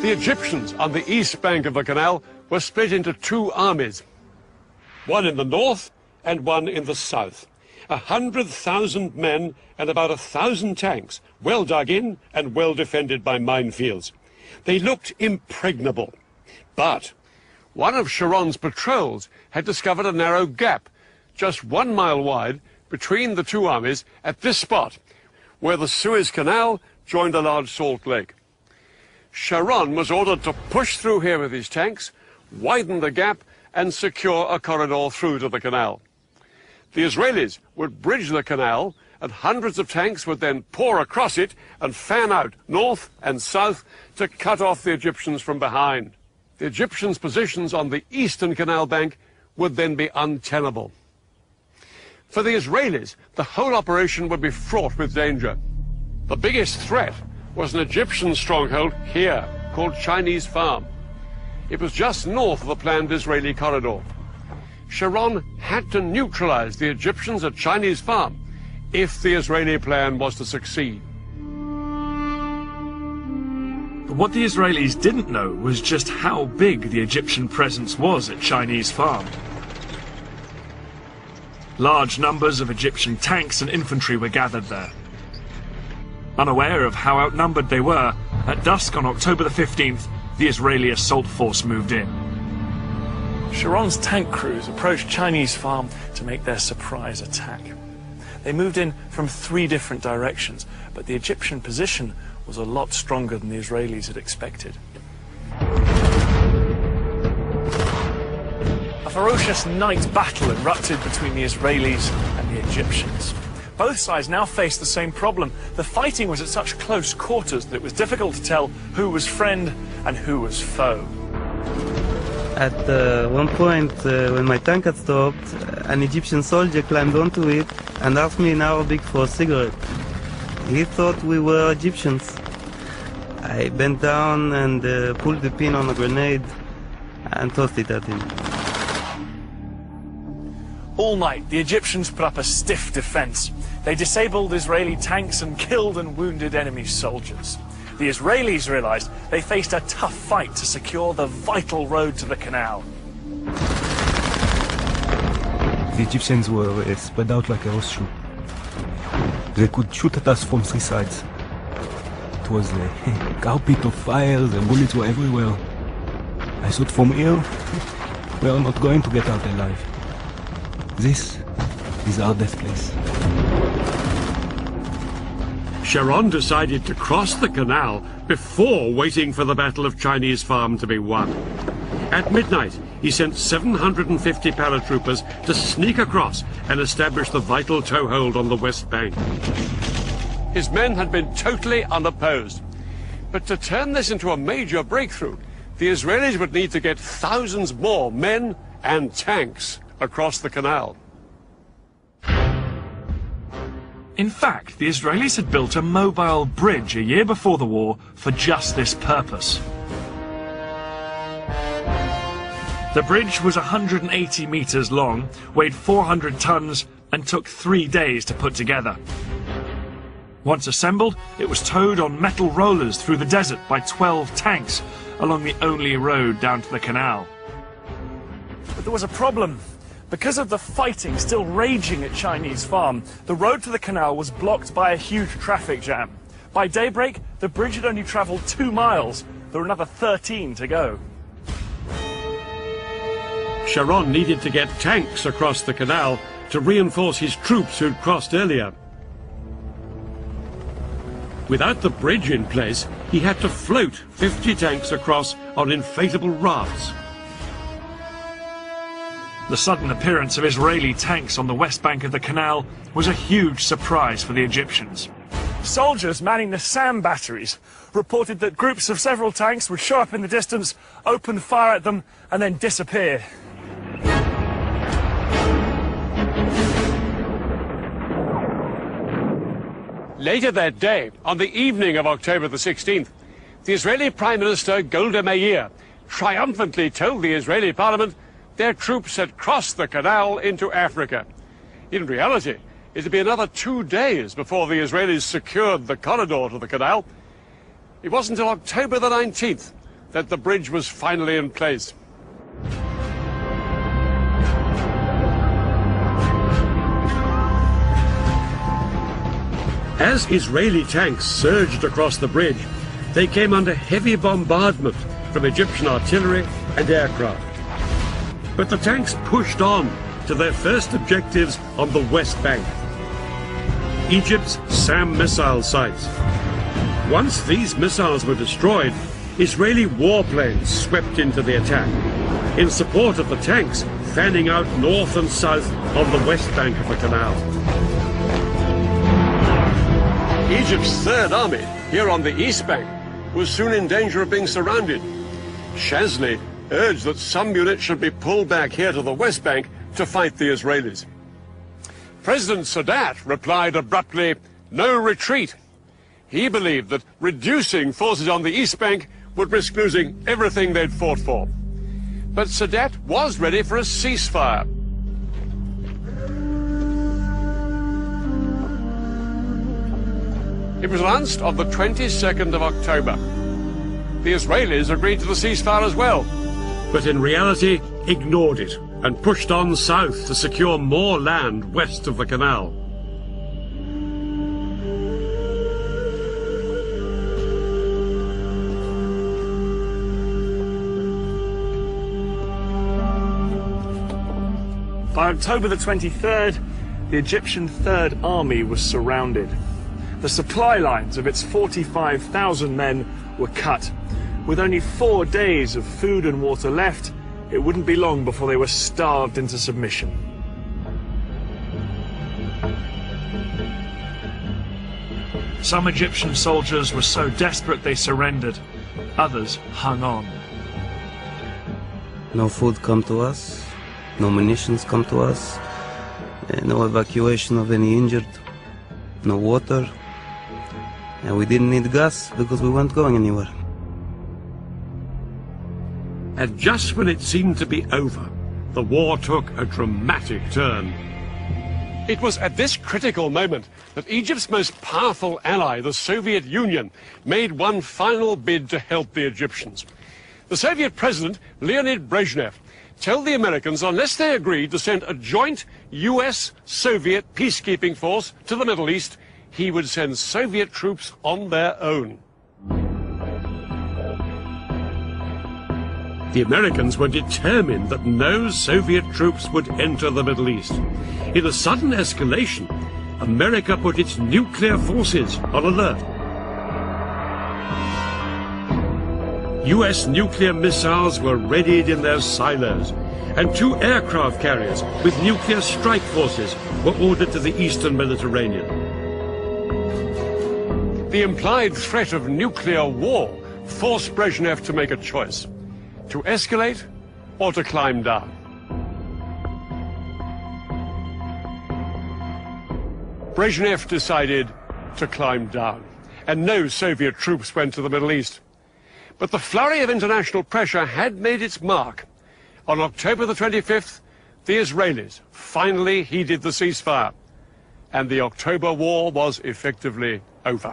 The Egyptians on the east bank of the canal were split into two armies, one in the north and one in the south. 100,000 men and about 1,000 tanks, well dug in and well defended by minefields. They looked impregnable. But one of Sharon's patrols had discovered a narrow gap, just 1 mile wide, between the two armies at this spot, where the Suez Canal joined a large salt lake. Sharon was ordered to push through here with his tanks, widen the gap, and secure a corridor through to the canal. The Israelis would bridge the canal, and hundreds of tanks would then pour across it and fan out north and south to cut off the Egyptians from behind. The Egyptians' positions on the eastern canal bank would then be untenable. For the Israelis, the whole operation would be fraught with danger. The biggest threat was an Egyptian stronghold here, called Chinese Farm. It was just north of the planned Israeli corridor. Sharon had to neutralize the Egyptians at Chinese Farm if the Israeli plan was to succeed. But what the Israelis didn't know was just how big the Egyptian presence was at Chinese Farm. Large numbers of Egyptian tanks and infantry were gathered there. Unaware of how outnumbered they were, at dusk on October the 15th, the Israeli assault force moved in. Sharon's tank crews approached Chinese Farm to make their surprise attack. They moved in from 3 different directions, but the Egyptian position was a lot stronger than the Israelis had expected. A ferocious night battle erupted between the Israelis and the Egyptians. Both sides now faced the same problem. The fighting was at such close quarters that it was difficult to tell who was friend and who was foe. At one point, when my tank had stopped, an Egyptian soldier climbed onto it and asked me in Arabic for a cigarette. He thought we were Egyptians. I bent down and pulled the pin on a grenade and tossed it at him. All night, the Egyptians put up a stiff defense. They disabled Israeli tanks and killed and wounded enemy soldiers. The Israelis realized they faced a tough fight to secure the vital road to the canal. The Egyptians were spread out like a horseshoe. They could shoot at us from 3 sides. It was a carpet of fire, the bullets were everywhere. I thought from here, we are not going to get out alive. This is our death place. Sharon decided to cross the canal before waiting for the Battle of Chinese Farm to be won. At midnight, he sent 750 paratroopers to sneak across and establish the vital toehold on the west bank. His men had been totally unopposed. But to turn this into a major breakthrough, the Israelis would need to get thousands more men and tanks across the canal. In fact, the Israelis had built a mobile bridge a year before the war for just this purpose. The bridge was 180 meters long, weighed 400 tons, and took 3 days to put together. Once assembled, it was towed on metal rollers through the desert by 12 tanks along the only road down to the canal. But there was a problem. Because of the fighting still raging at Chinese Farm, the road to the canal was blocked by a huge traffic jam. By daybreak, the bridge had only traveled 2 miles. There were another 13 to go. Sharon needed to get tanks across the canal to reinforce his troops who'd crossed earlier. Without the bridge in place, he had to float 50 tanks across on inflatable rafts. The sudden appearance of Israeli tanks on the west bank of the canal was a huge surprise for the Egyptians. Soldiers manning the SAM batteries reported that groups of several tanks would show up in the distance, open fire at them, and then disappear. Later that day, on the evening of October the 16th, the Israeli Prime Minister Golda Meir triumphantly told the Israeli parliament their troops had crossed the canal into Africa. In reality, it would be another 2 days before the Israelis secured the corridor to the canal. It wasn't until October the 19th that the bridge was finally in place. As Israeli tanks surged across the bridge, they came under heavy bombardment from Egyptian artillery and aircraft. But the tanks pushed on to their first objectives on the West Bank, Egypt's SAM missile sites. Once these missiles were destroyed, Israeli warplanes swept into the attack in support of the tanks fanning out north and south on the west bank of the canal. Egypt's Third Army, here on the east bank, was soon in danger of being surrounded. Shazli urged that some units should be pulled back here to the west bank to fight the Israelis. President Sadat replied abruptly, "No retreat." He believed that reducing forces on the east bank would risk losing everything they'd fought for. But Sadat was ready for a ceasefire. It was announced on the 22nd of October. The Israelis agreed to the ceasefire as well, but in reality ignored it and pushed on south to secure more land west of the canal. By October the 23rd, the Egyptian Third Army was surrounded. The supply lines of its 45,000 men were cut. With only 4 days of food and water left, it wouldn't be long before they were starved into submission. Some Egyptian soldiers were so desperate they surrendered. Others hung on. No food come to us, no munitions come to us, no evacuation of any injured, no water, and we didn't need gas because we weren't going anywhere. And just when it seemed to be over, the war took a dramatic turn. It was at this critical moment that Egypt's most powerful ally, the Soviet Union, made one final bid to help the Egyptians. The Soviet president, Leonid Brezhnev, told the Americans unless they agreed to send a joint US-Soviet peacekeeping force to the Middle East, he would send Soviet troops on their own. The Americans were determined that no Soviet troops would enter the Middle East. In a sudden escalation, America put its nuclear forces on alert. US nuclear missiles were readied in their silos, and 2 aircraft carriers with nuclear strike forces were ordered to the eastern Mediterranean. The implied threat of nuclear war forced Brezhnev to make a choice: to escalate or to climb down. Brezhnev decided to climb down, and no Soviet troops went to the Middle East. But the flurry of international pressure had made its mark. On October the 25th, the Israelis finally heeded the ceasefire, and the October War was effectively over.